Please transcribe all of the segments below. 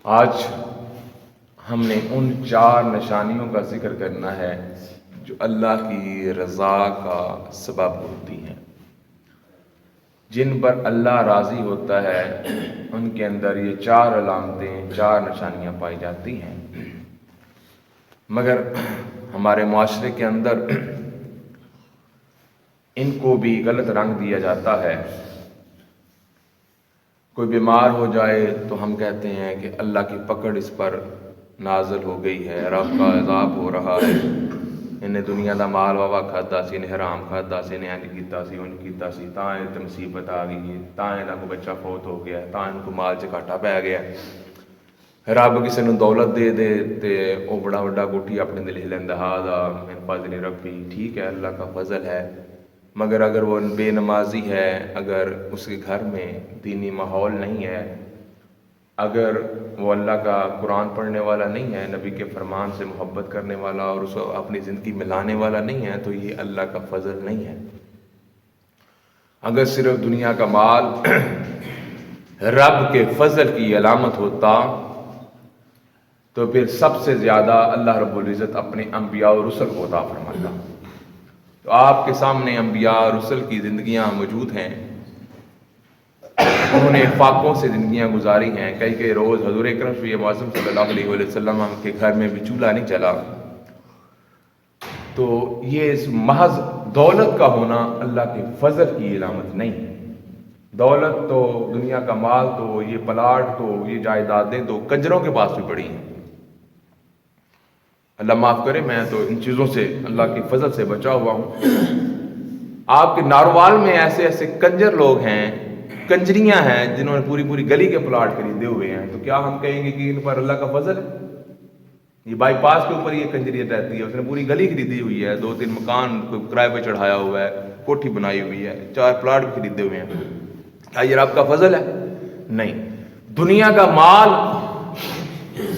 آج ہم نے ان 4 نشانیوں کا ذکر کرنا ہے جو اللہ کی رضا کا سبب ہوتی ہیں، جن پر اللہ راضی ہوتا ہے ان کے اندر یہ 4 علامتیں 4 نشانیاں پائی جاتی ہیں۔ مگر ہمارے معاشرے کے اندر ان کو بھی غلط رنگ دیا جاتا ہے۔ کوئی بیمار ہو جائے تو ہم کہتے ہیں کہ اللہ کی پکڑ اس پر نازل ہو گئی ہے، رب کا عذاب ہو رہا ہے، انہیں دنیا دا مال واوا کھادا سی، انہیں حرام کھادا سی، انہیں انج کیتا سی، انج کیتا سی، تاں تے مصیبت آ گئی ہے، تاں انہاں کو بچہ فوت ہو گیا ہے، تاں ان کو مال چ گھاٹا پی گیا ہے۔ رب کسی نوں دولت دے دے تے او بڑا وڈا کوٹھی اپنے دل لیندا، ہاذا من فضل ربی، ٹھیک ہے اللہ کا فضل ہے، مگر اگر وہ بے نمازی ہے، اگر اس کے گھر میں دینی ماحول نہیں ہے، اگر وہ اللہ کا قرآن پڑھنے والا نہیں ہے، نبی کے فرمان سے محبت کرنے والا اور اس کو اپنی زندگی میں لانے والا نہیں ہے، تو یہ اللہ کا فضل نہیں ہے۔ اگر صرف دنیا کا مال رب کے فضل کی علامت ہوتا تو پھر سب سے زیادہ اللہ رب العزت اپنے انبیاء و رسل کو عطا فرماتا۔ تو آپ کے سامنے انبیاء اور رسل کی زندگیاں موجود ہیں، انہوں نے فاقوں سے زندگیاں گزاری ہیں۔ کئی روز حضور اکرم صلی اللہ علیہ وسلم کے گھر میں بھی چولہا نہیں چلا۔ تو یہ اس محض دولت کا ہونا اللہ کے فضل کی علامت نہیں۔ دولت تو، دنیا کا مال تو، یہ پلاٹ تو، یہ جائیدادیں تو کنجروں کے پاس بھی پڑی ہیں۔ اللہ معاف کرے، میں تو ان چیزوں سے اللہ کی فضل سے بچا ہوا ہوں۔ آپ کے ناروال میں ایسے ایسے کنجر لوگ ہیں، کنجریاں ہیں، جنہوں نے پوری گلی کے پلاٹ خریدے ہوئے ہیں، تو کیا ہم کہیں گے کہ ان پر اللہ کا فضل ہے؟ یہ بائی پاس کے اوپر یہ کنجریت رہتی ہے، اس نے پوری گلی خریدی ہوئی ہے، 2-3 مکان کرائے پہ چڑھایا ہوا ہے، کوٹھی بنائی ہوئی ہے، 4 پلاٹ بھی خریدے ہوئے ہیں۔ کیا یہ رب کا فضل ہے؟ نہیں۔ دنیا کا مال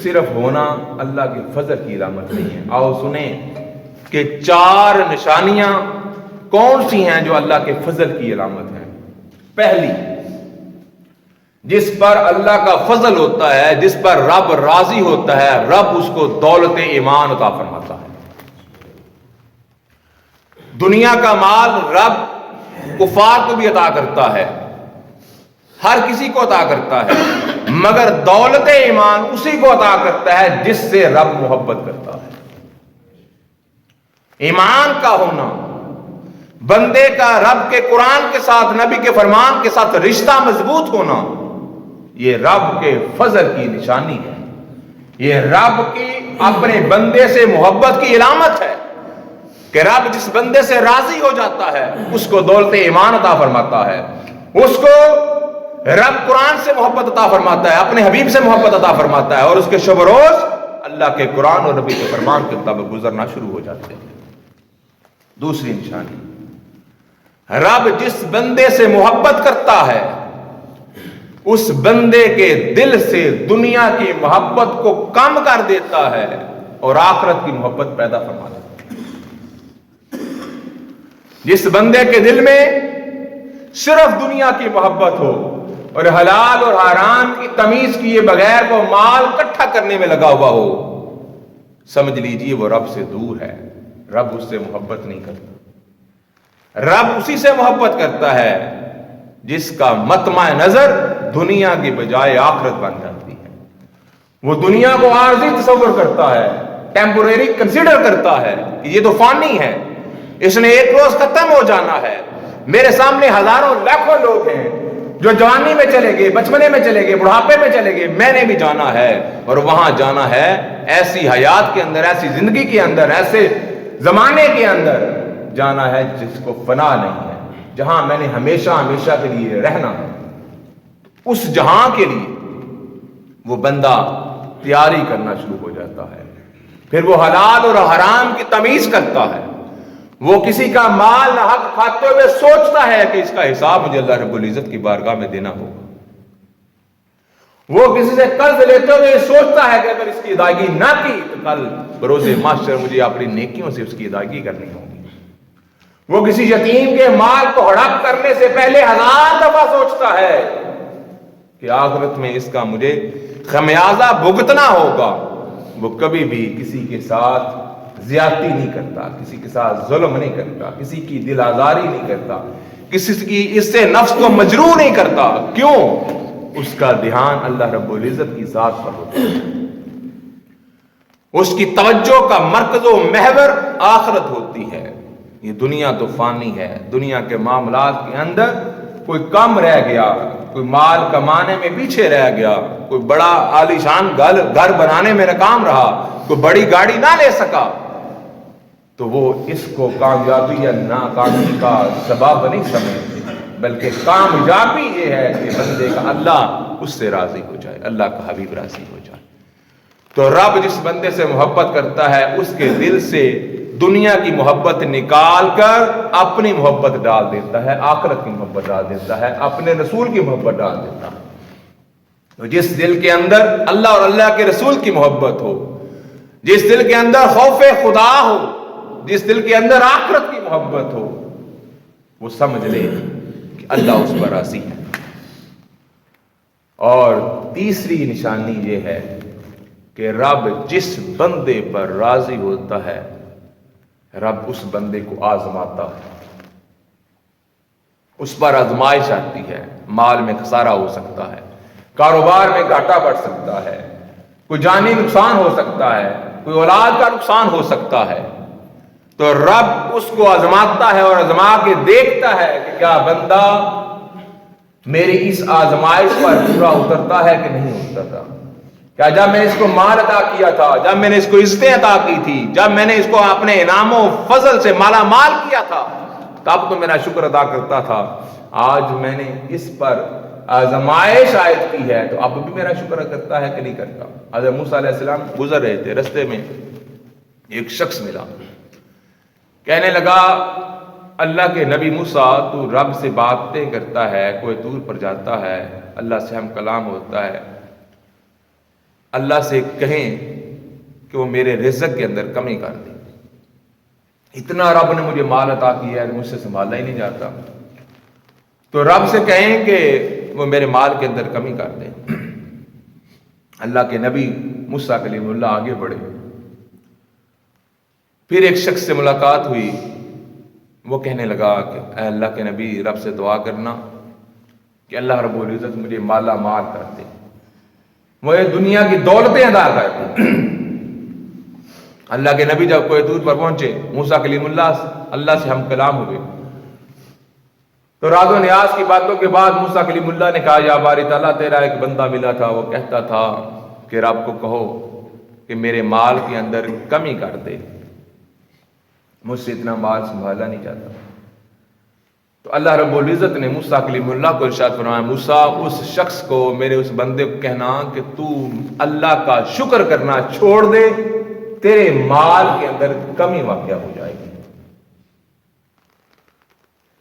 صرف ہونا اللہ کے فضل کی علامت نہیں ہے۔ آؤ سنیں کہ 4 نشانیاں کون سی ہیں جو اللہ کے فضل کی علامت ہیں۔ پہلی، جس پر اللہ کا فضل ہوتا ہے، جس پر رب راضی ہوتا ہے، رب اس کو دولت ایمان عطا فرماتا ہے۔ دنیا کا مال رب کفار کو بھی عطا کرتا ہے، ہر کسی کو عطا کرتا ہے، مگر دولت ایمان اسی کو عطا کرتا ہے جس سے رب محبت کرتا ہے۔ ایمان کا ہونا، بندے کا رب کے قرآن کے ساتھ، نبی کے فرمان کے ساتھ رشتہ مضبوط ہونا، یہ رب کے فضل کی نشانی ہے۔ یہ رب کی اپنے بندے سے محبت کی علامت ہے کہ رب جس بندے سے راضی ہو جاتا ہے اس کو دولت ایمان عطا فرماتا ہے، اس کو رب قرآن سے محبت عطا فرماتا ہے، اپنے حبیب سے محبت عطا فرماتا ہے، اور اس کے شب و روز اللہ کے قرآن اور نبی کے فرمان کے مطابق گزرنا شروع ہو جاتے ہیں۔ دوسری نشانی، رب جس بندے سے محبت کرتا ہے اس بندے کے دل سے دنیا کی محبت کو کم کر دیتا ہے اور آخرت کی محبت پیدا فرما دیتا ہے۔ جس بندے کے دل میں صرف دنیا کی محبت ہو اور حلال اور حرام کی تمیز کیے بغیر وہ مال اکٹھا کرنے میں لگا ہوا ہو، سمجھ لیجئے وہ رب سے دور ہے، رب اس سے محبت نہیں کرتا۔ رب اسی سے محبت کرتا ہے جس کا مطمع نظر دنیا کی بجائے آخرت بن جاتی ہے۔ وہ دنیا کو عارضی تصور کرتا ہے، ٹیمپوریری کنسیڈر کرتا ہے کہ یہ تو فانی ہے، اس نے ایک روز ختم ہو جانا ہے۔ میرے سامنے ہزاروں لاکھوں لوگ ہیں جو جوانی میں چلے گئے، بچپنے میں چلے گئے، بڑھاپے میں چلے گئے، میں نے بھی جانا ہے، اور وہاں جانا ہے ایسی حیات کے اندر، ایسی زندگی کے اندر، ایسے زمانے کے اندر جانا ہے جس کو فنا نہیں ہے، جہاں میں نے ہمیشہ ہمیشہ کے لیے رہنا ہے۔ اس جہاں کے لیے وہ بندہ تیاری کرنا شروع ہو جاتا ہے، پھر وہ حلال اور حرام کی تمیز کرتا ہے، وہ کسی کا مال نہ حق کھاتے ہوئے سوچتا ہے کہ اس کا حساب مجھے اللہ رب العزت کی بارگاہ میں دینا ہوگا، وہ کسی سے قرض لیتے ہوئے سوچتا ہے کہ اگر اس کی ادائیگی نہ کی تو کل بروز محشر مجھے اپنی نیکیوں سے اس کی ادائیگی کرنی ہوگی، وہ کسی یتیم کے مال کو ہڑپ کرنے سے پہلے 1000 دفعہ سوچتا ہے کہ آخرت میں اس کا مجھے خمیازہ بھگتنا ہوگا، وہ کبھی بھی کسی کے ساتھ زیادتی نہیں کرتا، کسی کے ساتھ ظلم نہیں کرتا، کسی کی دل آزاری نہیں کرتا، کسی کی اس سے نفس کو مجروح نہیں کرتا۔ کیوں؟ اس کا دھیان اللہ رب العزت کی ذات پر ہوتا ہے، اس کی توجہ کا مرکز و محور آخرت ہوتی ہے۔ یہ دنیا تو فانی ہے، دنیا کے معاملات کے اندر کوئی کم رہ گیا، کوئی مال کمانے میں پیچھے رہ گیا، کوئی بڑا عالیشان گھر بنانے میں ناکام رہا، کوئی بڑی گاڑی نہ لے سکا، تو وہ اس کو کامیابی یا ناکامی کا سبب نہیں سمجھتے، بلکہ کامیابی یہ ہے کہ بندے کا اللہ اس سے راضی ہو جائے، اللہ کا حبیب راضی ہو جائے۔ تو رب جس بندے سے محبت کرتا ہے اس کے دل سے دنیا کی محبت نکال کر اپنی محبت ڈال دیتا ہے، آخرت کی محبت ڈال دیتا ہے، اپنے رسول کی محبت ڈال دیتا ہے۔ تو جس دل کے اندر اللہ اور اللہ کے رسول کی محبت ہو، جس دل کے اندر خوف خدا ہو، جس دل کے اندر آخرت کی محبت ہو، وہ سمجھ لے کہ اللہ اس پر راضی ہے۔ اور تیسری نشانی یہ ہے کہ رب جس بندے پر راضی ہوتا ہے، رب اس بندے کو آزماتا ہے، اس پر آزمائش آتی ہے۔ مال میں خسارہ ہو سکتا ہے، کاروبار میں گھاٹا بڑھ سکتا ہے، کوئی جانی نقصان ہو سکتا ہے، کوئی اولاد کا نقصان ہو سکتا ہے، تو رب اس کو آزماتا ہے اور آزما کے دیکھتا ہے کہ کیا بندہ میری اس آزمائش پر پورا اترتا ہے کہ نہیں اترتا۔ کیا جب میں نے اس کو مال عطا کیا تھا، جب میں نے اس کو عزتیں عطا کی تھی، جب میں نے اس کو اپنے انعام و فضل سے مالا مال کیا تھا، تب تو میرا شکر ادا کرتا تھا، آج میں نے اس پر آزمائش عائد کی ہے تو اب بھی میرا شکر کرتا ہے کہ نہیں کرتا۔ حضرت موسیٰ علیہ السلام گزر رہے تھے، رستے میں ایک شخص ملا، کہنے لگا اللہ کے نبی موسیٰ تو رب سے باتیں کرتا ہے، کوئی دور پر جاتا ہے، اللہ سے ہم کلام ہوتا ہے، اللہ سے کہیں کہ وہ میرے رزق کے اندر کمی کر دے، اتنا رب نے مجھے مال عطا کیا ہے مجھ سے سنبھالا ہی نہیں جاتا، تو رب سے کہیں کہ وہ میرے مال کے اندر کمی کر دے۔ اللہ کے نبی موسیٰ کلیم اللہ آگے بڑھے، پھر ایک شخص سے ملاقات ہوئی، وہ کہنے لگا کہ اے اللہ کے نبی رب سے دعا کرنا کہ اللہ رب العزت مجھے مالا مال کر دے، مجھے دنیا کی دولتیں ادا کر دے۔ اللہ کے نبی جب کوئی دور پر پہنچے، موسیٰ کلیم اللہ سے ہم کلام ہوئے، تو راز و نیاز کی باتوں کے بعد موسیٰ کلیم اللہ نے کہا یا باری تعالیٰ تیرا ایک بندہ ملا تھا، وہ کہتا تھا کہ رب کو کہو کہ میرے مال کے اندر کمی کر دے، مجھ سے اتنا مال سنبھالا نہیں جاتا۔ تو اللہ رب العزت نے موسیٰ کلیم اللہ کو ارشاد فرمایا موسیٰ اس شخص کو، میرے اس بندے کو کہنا کہ تو اللہ کا شکر کرنا چھوڑ دے، تیرے مال کے اندر کمی واقع ہو جائے گی۔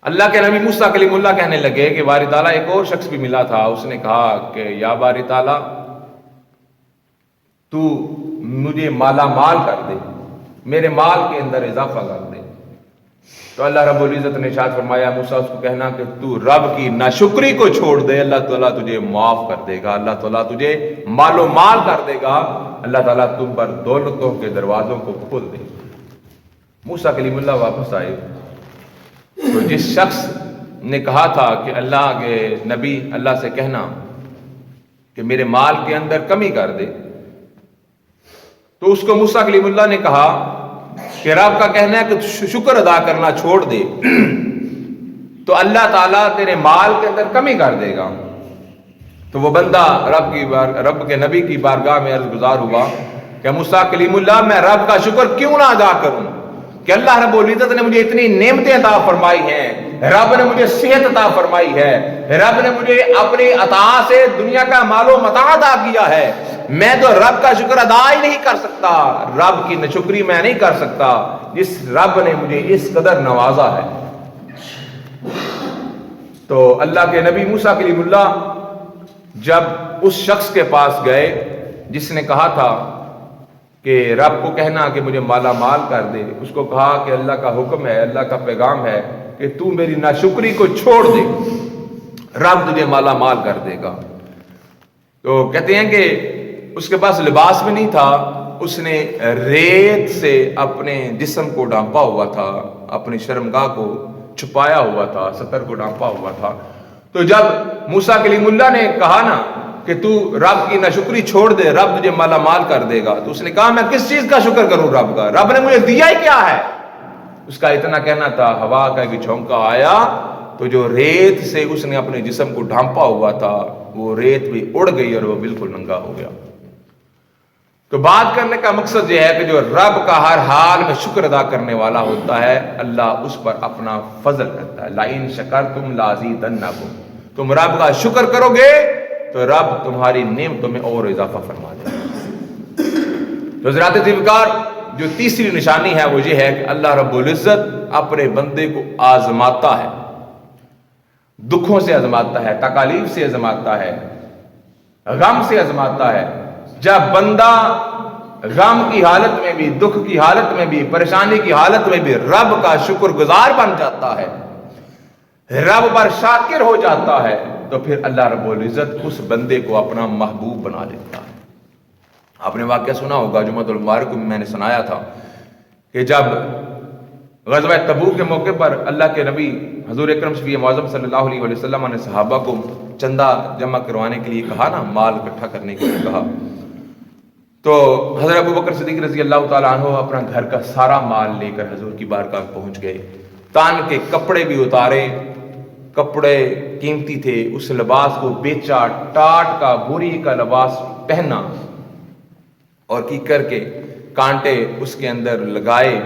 اللہ کے نبی موسیٰ کلیم اللہ کہنے لگے کہ باری تعالیٰ ایک اور شخص بھی ملا تھا، اس نے کہا کہ یا باری تعالیٰ تو مجھے مالا مال کر دے، میرے مال کے اندر اضافہ کر دے۔ تو اللہ رب العزت نے ارشاد فرمایا موسیٰ اس کو کہنا کہ تو رب کی ناشکری کو چھوڑ دے، اللہ تعالیٰ تجھے معاف کر دے گا، اللہ تعالیٰ تجھے مال و مال کر دے گا، اللہ تعالیٰ تم پر دولتوں کے دروازوں کو کھول دے۔ موسیٰ کلیم اللہ واپس آئے، تو جس شخص نے کہا تھا کہ اللہ کے نبی اللہ سے کہنا کہ میرے مال کے اندر کمی کر دے، تو اس کو موسیٰ کلیم اللہ نے کہا کہ رب کا کہنا ہے کہ شکر ادا کرنا چھوڑ دے تو اللہ تعالیٰ تیرے مال کے اندر کمی کر دے گا۔ تو وہ بندہ رب کے نبی کی بارگاہ میں عرض گزار ہوا کہ موسیٰ کلیم اللہ میں رب کا شکر کیوں نہ ادا کروں کہ اللہ رب العزت نے مجھے اتنی نعمتیں عطا فرمائی ہیں، رب نے مجھے صحت عطا فرمائی ہے، رب نے مجھے اپنی عطا سے دنیا کا مال و متاع عطا کیا ہے، میں تو رب کا شکر ادا ہی نہیں کر سکتا، رب کی ناشکری میں نہیں کر سکتا جس رب نے مجھے اس قدر نوازا ہے۔ تو اللہ کے نبی موسیٰ کلیم اللہ جب اس شخص کے پاس گئے جس نے کہا تھا کہ رب کو کہنا کہ مجھے مالا مال کر دے، اس کو کہا کہ اللہ کا حکم ہے، اللہ کا پیغام ہے کہ تو میری ناشکری کو چھوڑ دے، رب تجھے مالا مال کر دے گا۔ تو کہتے ہیں کہ اس کے پاس لباس بھی نہیں تھا، اس نے ریت سے اپنے جسم کو ڈھانپا ہوا تھا، اپنی شرمگاہ کو چھپایا ہوا تھا، ستر کو ڈھانپا ہوا تھا۔ تو جب موسیٰ کلیم اللہ نے کہا نا کہ تو رب کی ناشکری چھوڑ دے، رب تجھے مالا مال کر دے گا، تو اس نے کہا میں کس چیز کا شکر کروں رب کا، رب نے مجھے دیا ہی کیا ہے۔ اس کا اتنا کہنا تھا، ہوا کا ایک جھونکا آیا تو جو ریت سے اس نے اپنے جسم کو ڈھانپا ہوا تھا وہ ریت بھی اڑ گئی اور وہ بالکل ننگا ہو گیا۔ تو بات کرنے کا مقصد یہ ہے کہ جو رب کا ہر حال میں شکر ادا کرنے والا ہوتا ہے، اللہ اس پر اپنا فضل کرتا ہے۔ لَإِن شَكَرْتُمْ لَأَزِيدَنَّكُمْ، تم رب کا شکر کرو گے تو رب تمہاری نعمتوں میں اور اضافہ فرما دے گا۔ تو حضرات طیبکار، جو تیسری نشانی ہے وہ یہ ہے کہ اللہ رب العزت اپنے بندے کو آزماتا ہے، دکھوں سے آزماتا ہے، تکالیف سے آزماتا ہے، غم سے آزماتا ہے۔ جب بندہ غم کی حالت میں بھی، دکھ کی حالت میں بھی، پریشانی کی حالت میں بھی رب کا شکر گزار بن جاتا ہے، رب پر شاکر ہو جاتا ہے، تو پھر اللہ رب العزت اس بندے کو اپنا محبوب بنا لیتا ہے۔ آپ نے واقعہ سنا ہوگا، جمعۃ المبارک میں نے سنایا تھا کہ جب غزوہ تبوک کے موقع پر اللہ کے نبی حضور اکرم شفیع معظم صلی اللہ علیہ وسلم نے صحابہ کو چندہ جمع کروانے کے لیے کہا نا، مال اکٹھا کرنے کے لیے کہا، تو حضرت ابوبکر صدیق رضی اللہ تعالیٰ عنہ اپنا گھر کا سارا مال لے کر حضور کی بارگاہ پہنچ گئے، تان کے کپڑے بھی اتارے، کپڑے قیمتی تھے، اس لباس کو بیچا، ٹاٹ کا بوری کا لباس پہنا اور کی کر کے کانٹے اس کے اندر لگائے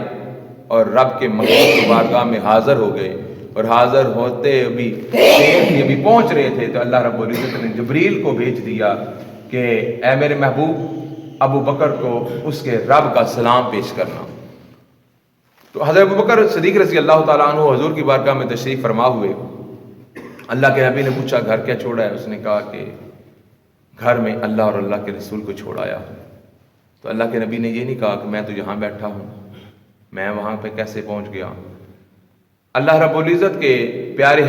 اور رب کے محبوب کی بارگاہ میں حاضر ہو گئے۔ اور حاضر ہوتے بھی پہنچ رہے تھے تو اللہ رب العزت نے جبریل کو بھیج دیا کہ اے میرے محبوب ابو بکر کو اس کے رب کا سلام پیش کرنا۔ تو حضرت ابو بکر صدیق رضی اللہ تعالیٰ عنہ حضور کی بارگاہ میں تشریف فرما ہوئے۔ اللہ کے نبی نے پوچھا گھر کیا چھوڑا ہے؟ اس نے کہا کہ گھر میں اللہ اور اللہ کے رسول کو چھوڑایا۔ تو اللہ کے نبی نے یہ نہیں کہا کہ میں تو یہاں بیٹھا ہوں، میں وہاں پہ کیسے پہنچ گیا۔ اللہ رب العزت کے پیارے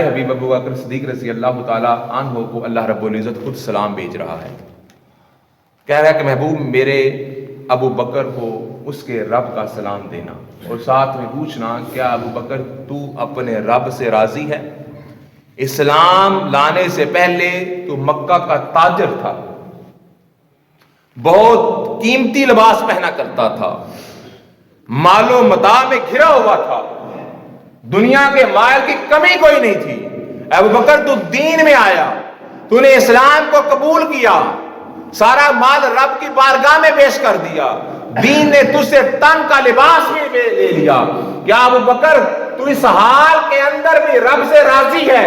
حبیب ابو بکر صدیق رضی اللہ تعالیٰ عنہ کو اللہ رب العزت خود سلام بھیج رہا ہے، کہہ رہا ہے کہ محبوب میرے ابو بکر کو اس کے رب کا سلام دینا، اور ساتھ میں پوچھنا کیا ابو بکر تو اپنے رب سے راضی ہے؟ اسلام لانے سے پہلے تو مکہ کا تاجر تھا، بہت قیمتی لباس پہنا کرتا تھا، مال و متاع میں گھرا ہوا تھا، دنیا کے مال کی کمی کوئی نہیں تھی۔ ابو بکر تو دین میں آیا، تو نے اسلام کو قبول کیا، سارا مال رب کی بارگاہ میں پیش کر دیا، دین نے تجھ سے تن کا لباس بھی لے لیا۔ کیا ابو بکر تو اس حال کے اندر بھی رب سے راضی ہے؟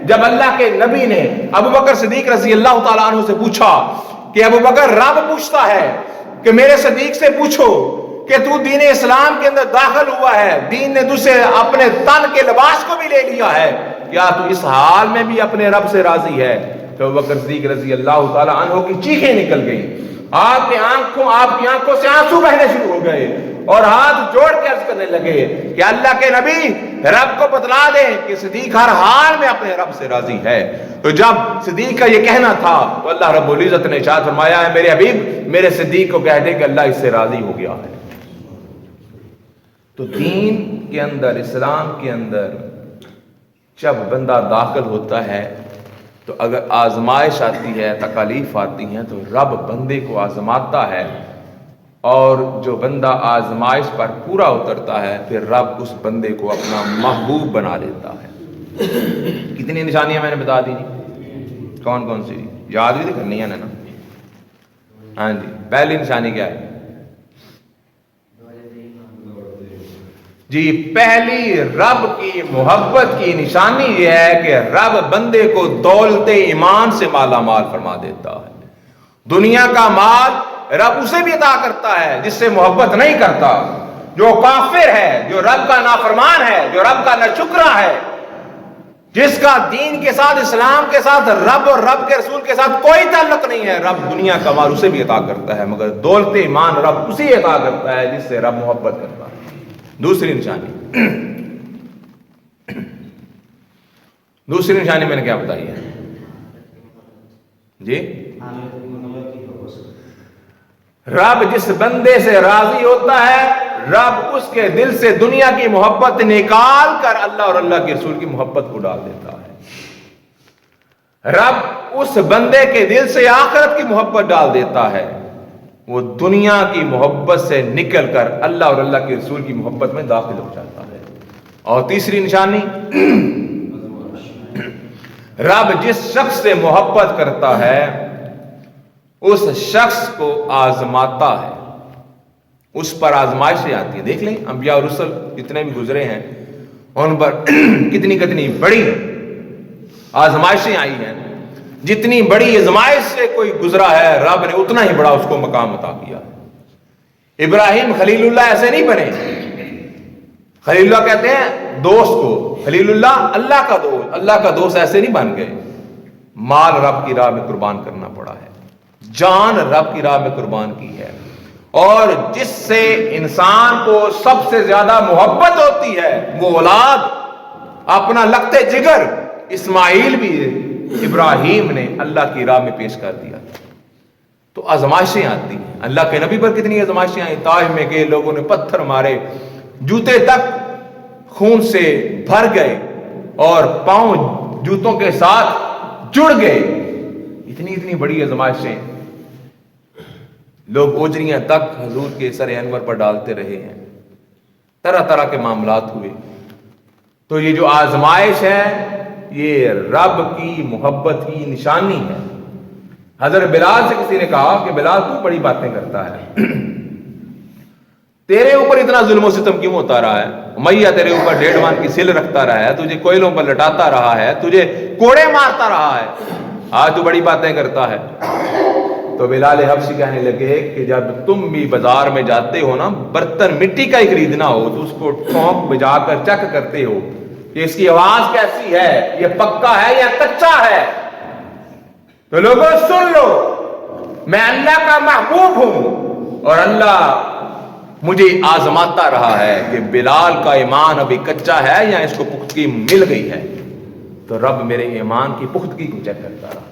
جب اللہ کے نبی نے ابو بکر صدیق رضی اللہ تعالیٰ عنہ سے پوچھا کہ ابو بکر رب پوچھتا ہے کہ میرے صدیق سے پوچھو کہ تو دین اسلام کے اندر داخل ہوا ہے، دین نے تجھ سے اپنے تن کے لباس کو بھی لے لیا ہے، کیا تو اس حال میں بھی اپنے رب سے راضی ہے؟ تو ابو بکر صدیق رضی اللہ تعالیٰ عنہ کی چیخیں نکل گئی، آپ کی آنکھوں سے آنسو بہنے شروع ہو گئے اور ہاتھ جوڑ کے عرض کرنے لگے کہ اللہ کے نبی رب کو بتلا دیں کہ صدیق ہر حال میں اپنے رب سے راضی ہے۔ تو جب صدیق کا یہ کہنا تھا تو اللہ رب العزت نے ارشاد فرمایا ہے میرے حبیب میرے صدیق کو کہہ دے کہ اللہ اس سے راضی ہو گیا ہے۔ تو دین کے اندر، اسلام کے اندر جب بندہ داخل ہوتا ہے تو اگر آزمائش آتی ہے، تکالیف آتی ہیں، تو رب بندے کو آزماتا ہے، اور جو بندہ آزمائش پر پورا اترتا ہے پھر رب اس بندے کو اپنا محبوب بنا لیتا ہے۔ کتنی نشانیاں میں نے بتا دی، کون کون سی یاد بھی تو کرنی ہے نا؟ ہاں جی، پہلی نشانی کیا ہے جی؟ پہلی رب کی محبت کی نشانی یہ ہے کہ رب بندے کو دولت ایمان سے مالا مال فرما دیتا ہے۔ دنیا کا مال رب اسے بھی عطا کرتا ہے جس سے محبت نہیں کرتا، جو کافر ہے، جو رب کا نافرمان ہے، جو رب کا ناشکرا ہے، جس کا دین کے ساتھ، اسلام کے ساتھ، رب اور رب کے رسول کے ساتھ کوئی تعلق نہیں ہے، رب دنیا کا مال اسے بھی عطا کرتا ہے، مگر دولت ایمان رب اسی عطا کرتا ہے جس سے رب محبت کرتا ہے۔ دوسری نشانی میں نے کیا بتائی ہے؟ جی رب جس بندے سے راضی ہوتا ہے رب اس کے دل سے دنیا کی محبت نکال کر اللہ اور اللہ کے رسول کی محبت کو ڈال دیتا ہے۔ رب اس بندے کے دل سے آخرت کی محبت ڈال دیتا ہے، وہ دنیا کی محبت سے نکل کر اللہ اور اللہ کے رسول کی محبت میں داخل ہو جاتا ہے۔ اور تیسری نشانی، رب جس شخص سے محبت کرتا ہے اس شخص کو آزماتا ہے، اس پر آزمائشیں آتی ہیں۔ دیکھ لیں انبیاء اور رسل جتنے بھی گزرے ہیں ان پر کتنی کتنی بڑی آزمائشیں آئی ہیں، جتنی بڑی آزمائش سے کوئی گزرا ہے رب نے اتنا ہی بڑا اس کو مقام عطا کیا۔ ابراہیم خلیل اللہ ایسے نہیں بنے، خلیل اللہ کہتے ہیں دوست کو، خلیل اللہ اللہ کا دوست، اللہ کا دوست ایسے نہیں بن گئے۔ مال رب کی راہ میں قربان کرنا پڑا ہے، جان رب کی راہ میں قربان کی ہے، اور جس سے انسان کو سب سے زیادہ محبت ہوتی ہے وہ اولاد، اپنا لگتے جگر اسماعیل بھی ابراہیم نے اللہ کی راہ میں پیش کر دیا۔ تو آزمائشیں آتی ہیں، اللہ کے نبی پر کتنی آزمائشیں آئیں، طائف میں گئے لوگوں نے پتھر مارے، جوتے تک خون سے بھر گئے اور پاؤں جوتوں کے ساتھ جڑ گئے، اتنی بڑی آزمائشیں، لوگ اوجریاں تک حضور کے سر انور پر ڈالتے رہے ہیں، طرح طرح کے معاملات ہوئے۔ تو یہ جو آزمائش ہے یہ رب کی محبت کی نشانی ہے۔ حضرت بلال سے کسی نے کہا کہ بلال تو بڑی باتیں کرتا ہے، تیرے اوپر اتنا ظلم و ستم کیوں ہوتا رہا ہے؟ امیہ تیرے اوپر 1.5 من کی سل رکھتا رہا ہے، تجھے کوئلوں پر لٹاتا رہا ہے، تجھے کوڑے مارتا رہا ہے، آج تو بڑی باتیں کرتا ہے۔ تو بلال حبشی کہنے لگے کہ جب تم بھی بازار میں جاتے ہو نا، برتن مٹی کا ہی خریدنا ہو تو اس کو ٹھونک بجا کر چیک کرتے ہو کہ اس کی آواز کیسی ہے، یہ پکا ہے یا کچا ہے۔ تو لوگوں سن لو، میں اللہ کا محبوب ہوں اور اللہ مجھے آزماتا رہا ہے کہ بلال کا ایمان ابھی کچا ہے یا اس کو پختگی مل گئی ہے۔ تو رب میرے ایمان کی پختگی کو چیک کرتا رہا۔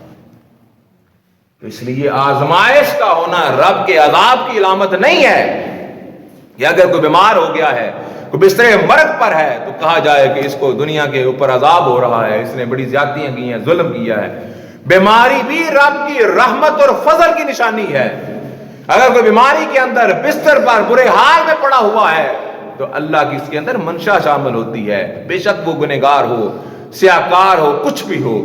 تو اس لیے آزمائش کا ہونا رب کے عذاب کی علامت نہیں ہے کہ اگر کوئی بیمار ہو گیا ہے، کوئی بستر مرگ پر ہے تو کہا جائے کہ اس کو دنیا کے اوپر عذاب ہو رہا ہے، اس نے بڑی زیادتیاں کی ہیں، ظلم کیا ہے۔ بیماری بھی رب کی رحمت اور فضل کی نشانی ہے۔ اگر کوئی بیماری کے اندر بستر پر برے حال میں پڑا ہوا ہے تو اللہ کی اس کے اندر منشا شامل ہوتی ہے، بے شک وہ گنہگار ہو، سیاکار ہو، کچھ بھی ہو،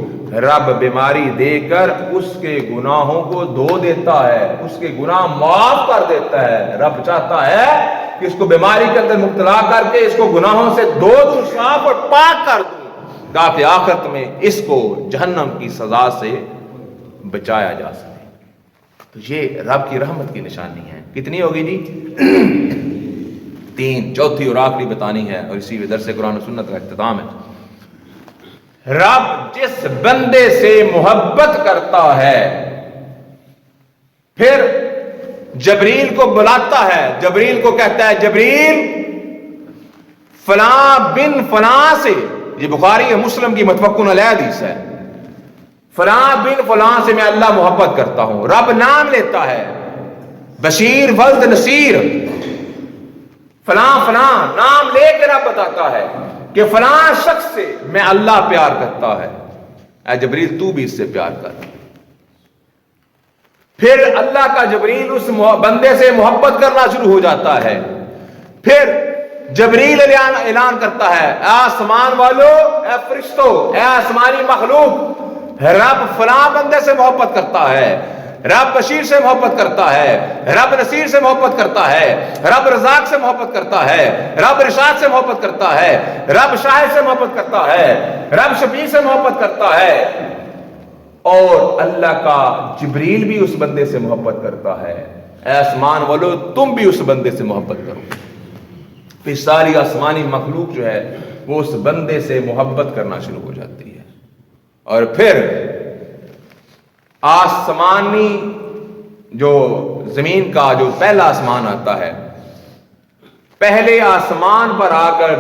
رب بیماری دے کر اس کے گناہوں کو دھو دیتا ہے، اس کے گناہ معاف کر دیتا ہے۔ رب چاہتا ہے کہ اس کو بیماری کے اندر مبتلا کر کے اس کو گناہوں سے دھو دوں، صاف اور پاک کر دوں، تاکہ آخرت میں اس کو جہنم کی سزا سے بچایا جا سکے۔ تو یہ رب کی رحمت کی نشانی ہے۔ کتنی ہوگی جی؟ 3، چوتھی اور آخری بتانی ہے، اور اسی درس قرآن و سنت کا اختتام ہے۔ رب جس بندے سے محبت کرتا ہے پھر جبریل کو بلاتا ہے، جبریل کو کہتا ہے جبریل فلاں بن فلاں سے، یہ بخاری و مسلم کی متفقن علیہ حدیث ہے، فلاں بن فلاں سے میں اللہ محبت کرتا ہوں۔ رب نام لیتا ہے، بشیر ولد نصیر، فلاں فلاں نام لے کے رب بتاتا ہے کہ فلاں شخص سے میں اللہ پیار کرتا ہے، اے جبریل تو بھی اس سے پیار کر۔ پھر اللہ کا جبریل اس بندے سے محبت کرنا شروع ہو جاتا ہے۔ پھر جبریل اعلان کرتا ہے، اے آسمان والو، اے فرشتو، اے آسمانی مخلوق، رب فلاں بندے سے محبت کرتا ہے، رب بشیر سے محبت کرتا ہے، رب نصیر سے محبت کرتا ہے، رب رزاق سے محبت کرتا ہے، رب رشاد سے محبت کرتا ہے، رب شاہد سے محبت کرتا ہے، رب شفیع سے محبت کرتا ہے، اور اللہ کا جبریل بھی اس بندے سے محبت کرتا ہے۔ اے آسمان والو تم بھی اس بندے سے محبت کرو۔ پھر ساری آسمانی مخلوق جو ہے وہ اس بندے سے محبت کرنا شروع ہو جاتی ہے، اور پھر آسمانی جو زمین کا جو پہلا آسمان آتا ہے، پہلے آسمان پر آ کر